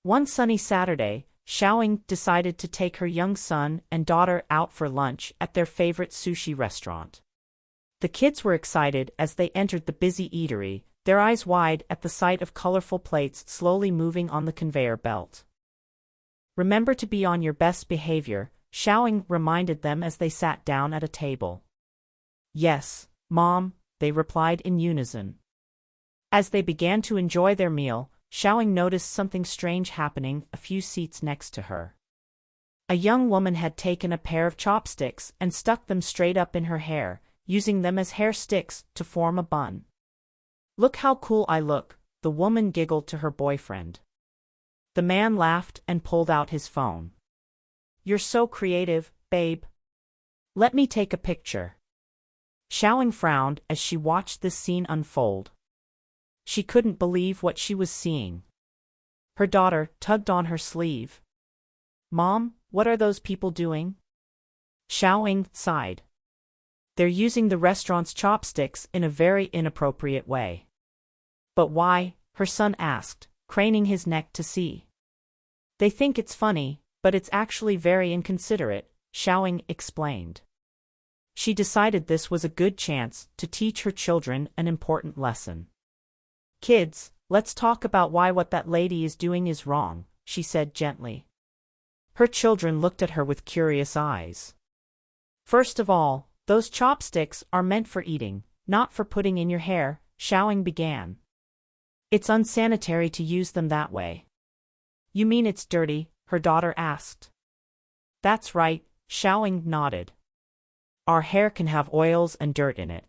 One sunny Saturday, Xiaoying decided to take her young son and daughter out for lunch at their favorite sushi restaurant. The kids were excited as they entered the busy eatery, their eyes wide at the sight of colorful plates slowly moving on the conveyor belt. "Remember to be on your best behavior," Xiaoying reminded them as they sat down at a table. "Yes, Mom," they replied in unison. As they began to enjoy their meal, Xiaoying noticed something strange happening a few seats next to her. A young woman had taken a pair of chopsticks and stuck them straight up in her hair, using them as hair sticks to form a bun. "Look how cool I look," the woman giggled to her boyfriend. The man laughed and pulled out his phone. "You're so creative, babe. Let me take a picture." Xiaoying frowned as she watched this scene unfold. She couldn't believe what she was seeing. Her daughter tugged on her sleeve. "Mom, what are those people doing?" Xiaoying sighed. "They're using the restaurant's chopsticks in a very inappropriate way." "But why?" her son asked, craning his neck to see. "They think it's funny, but it's actually very inconsiderate," Xiaoying explained. She decided this was a good chance to teach her children an important lesson. "Kids, let's talk about why what that lady is doing is wrong," she said gently. Her children looked at her with curious eyes. "First of all, those chopsticks are meant for eating, not for putting in your hair," Xiaoying began. "It's unsanitary to use them that way." "You mean it's dirty?" her daughter asked. "That's right," Xiaoying nodded. "Our hair can have oils and dirt in it.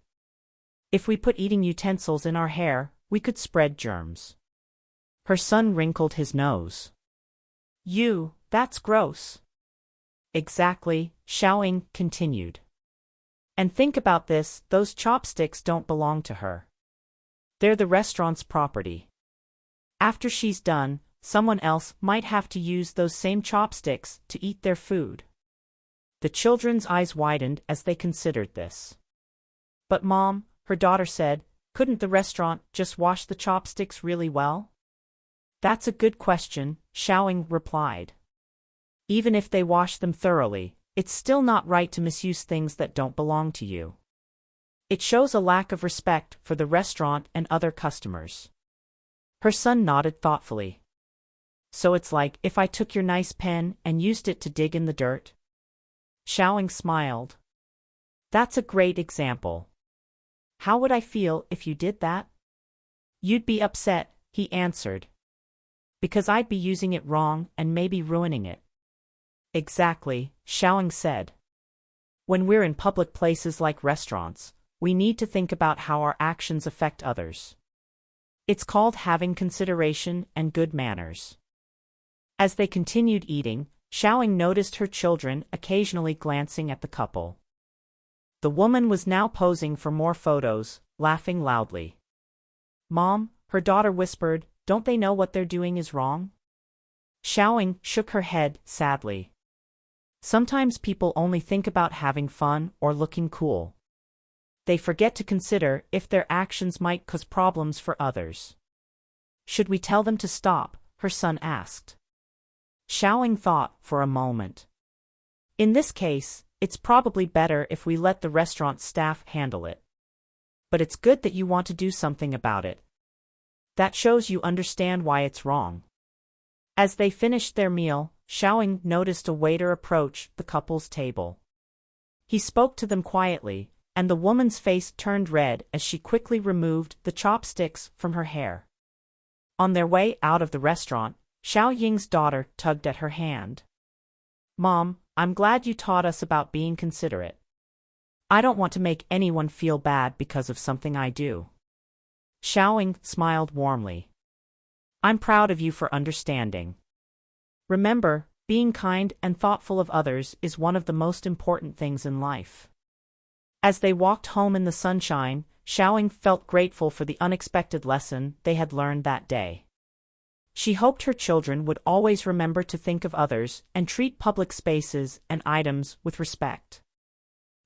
If we put eating utensils in our hair, we could spread germs." Her son wrinkled his nose. That's gross." "Exactly," Xiaoying continued. "And think about this, those chopsticks don't belong to her. They're the restaurant's property. After she's done, someone else might have to use those same chopsticks to eat their food." The children's eyes widened as they considered this. "But Mom," her daughter said, "couldn't the restaurant just wash the chopsticks really well?" "That's a good question," Xiaoying replied. "Even if they wash them thoroughly, it's still not right to misuse things that don't belong to you. It shows a lack of respect for the restaurant and other customers." Her son nodded thoughtfully. "So it's like if I took your nice pen and used it to dig in the dirt?" Xiaoying smiled. "That's a great example. How would I feel if you did that?" "You'd be upset," he answered. "Because I'd be using it wrong and maybe ruining it." "Exactly," Xiaoying said. "When we're in public places like restaurants, we need to think about how our actions affect others. It's called having consideration and good manners." As they continued eating, Xiaoying noticed her children occasionally glancing at the couple. The woman was now posing for more photos, laughing loudly. "Mom," her daughter whispered, "don't they know what they're doing is wrong?" Xiaoying shook her head sadly. "Sometimes people only think about having fun or looking cool. They forget to consider if their actions might cause problems for others." "Should we tell them to stop?" her son asked. Xiaoying thought for a moment. "In this case, it's probably better if we let the restaurant staff handle it. But it's good that you want to do something about it. That shows you understand why it's wrong." As they finished their meal, Xiaoying noticed a waiter approach the couple's table. He spoke to them quietly, and the woman's face turned red as she quickly removed the chopsticks from her hair. On their way out of the restaurant, Xiaoying's daughter tugged at her hand. "Mom, I'm glad you taught us about being considerate. I don't want to make anyone feel bad because of something I do." Xiaoying smiled warmly. "I'm proud of you for understanding. Remember, being kind and thoughtful of others is one of the most important things in life." As they walked home in the sunshine, Xiaoying felt grateful for the unexpected lesson they had learned that day. She hoped her children would always remember to think of others and treat public spaces and items with respect.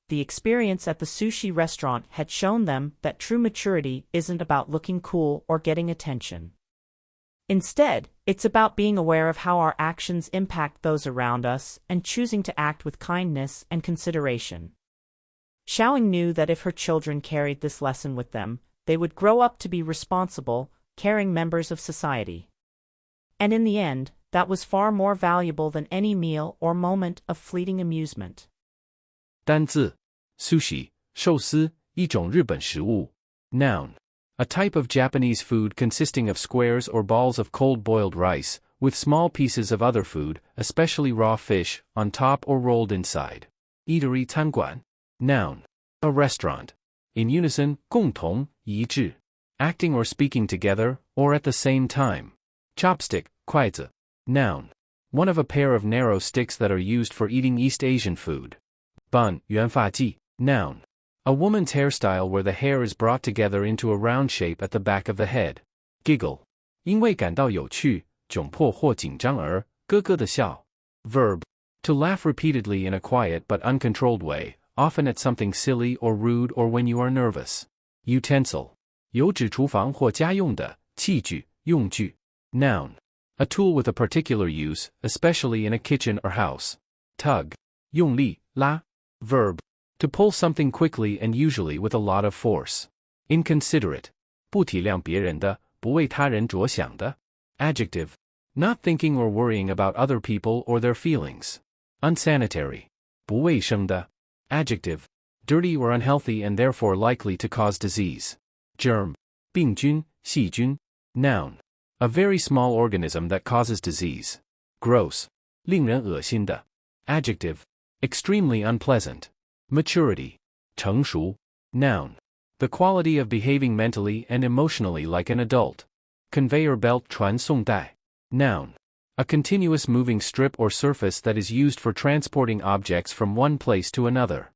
The experience at the sushi restaurant had shown them that true maturity isn't about looking cool or getting attention. Instead, It's about being aware of how our actions impact those around us and choosing to act with kindness and consideration. Xiaoying knew that if her children carried this lesson with them, they would grow up to be responsible, caring members of society. And in the end, that was far more valuable than any meal or moment of fleeting amusement. 单字 sushi 寿司一种日本食物 Noun a type of Japanese food consisting of squares or balls of cold-boiled rice, with small pieces of other food, especially raw fish, on top or rolled inside. Eatery 餐馆 Noun a restaurant. In unison 共同一致 acting or speaking together, or at the same time. Chopstick 筷子 Noun one of a pair of narrow sticks that are used for eating East Asian food. Bun 圆发髻 Noun a woman's hairstyle where the hair is brought together into a round shape at the back of the head. Giggle 因为感到有趣窘迫或紧张而咯咯地笑 Verb to laugh repeatedly in a quiet but uncontrolled way, often at something silly or rude or when you are nervous. Utensil 有指厨房或家用的器具用具 Noun a tool with a particular use, especially in a kitchen or house. Tug 用力拉 Verb to pull something quickly and usually with a lot of force. Inconsiderate 不体谅别人的不为他人着想的 Adjective not thinking or worrying about other people or their feelings. Unsanitary 不卫生的 Adjective dirty or unhealthy and therefore likely to cause disease. Germ 病菌细菌 Noun a very small organism that causes disease. Gross 令人恶心的 Adjective extremely unpleasant. Maturity 成熟 Noun the quality of behaving mentally and emotionally like an adult. Conveyor belt 传送带 Noun a continuous moving strip or surface that is used for transporting objects from one place to another.